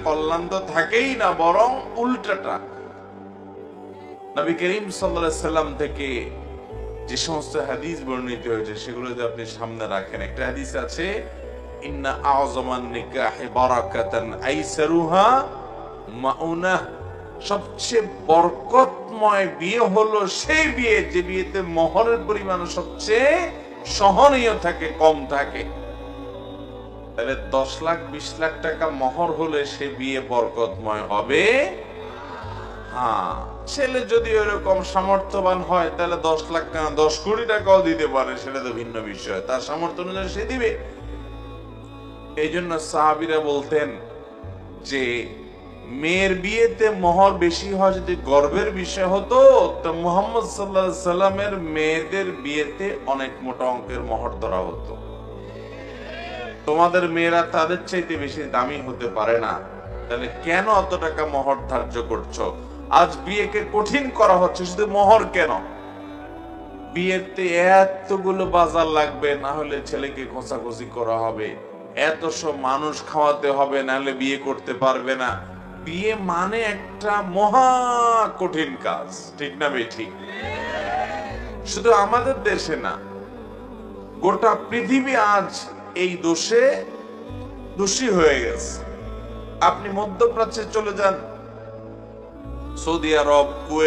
কল্যাণ তো থাকেই না, বরং উল্টাটা। নবী করিম সাল্লাল্লাহু আলাইহি সাল্লাম থেকে যে সমস্ত হাদিস বর্ণিত হয়েছে সেগুলো যদি আপনি সামনে রাখেন, একটা হাদিস আছে, ইন্না আযমান নিকাহি বারাকাতান আইসারুহা মাউনাহ, সবচেয়ে বরকতময় বিয়ে হলো সেই বিয়ে যে বিয়েতে মোহরের পরিমাণ সবচেয়ে সহনীয় থাকে, কম থাকে। তাহলে 10 লাখ 20 লাখ টাকা মোহর হলে সে বিয়ে বরকতময় হবে। হ্যাঁ, ছেলে যদি ওরকম সামর্থ্যবান হয় তাহলে 10 লাখ টাকা 10 কোটি টাকাও দিতে পারে, সেটা তো ভিন্ন বিষয়, তার সামর্থ্য অনুযায়ী সে দিবে। এই জন্য সাহাবীরা বলতেন যে মেয়ের বিয়েতে মোহর বেশি হয় যদি গর্বের বিষয় হতো, তো মুহাম্মদ সাল্লাল্লাহু আলাইহি সাল্লামের মেয়েদের বিয়েতে অনেক মোটা অঙ্কের মোহর ধরা হতো। তোমাদের মেয়েরা তাদের চাইতে বেশি দামি হতে পারে না, তাহলে কেন অত টাকা মোহর ধার্য করছো? আজ বিয়েকে কঠিন করা হচ্ছে, শুধু মোহর কেন, বিয়েতে এতগুলো বাজার লাগবে, না হলে ছেলেকে খোঁচাখুচি করা হবে, এত সব মানুষ খাওয়াতে হবে, না হলে বিয়ে করতে পারবে না। বিয়ে মানে একটা মহা কঠিন কাজ, ঠিক না বেঠিক? শুধু আমাদের দেশে না, গোটা পৃথিবী আজ এই দোষে দোষী হয়ে গেছে। আপনি মধ্যপ্রাচ্যে চলে যান, সৌদি আরব, কুয়েত,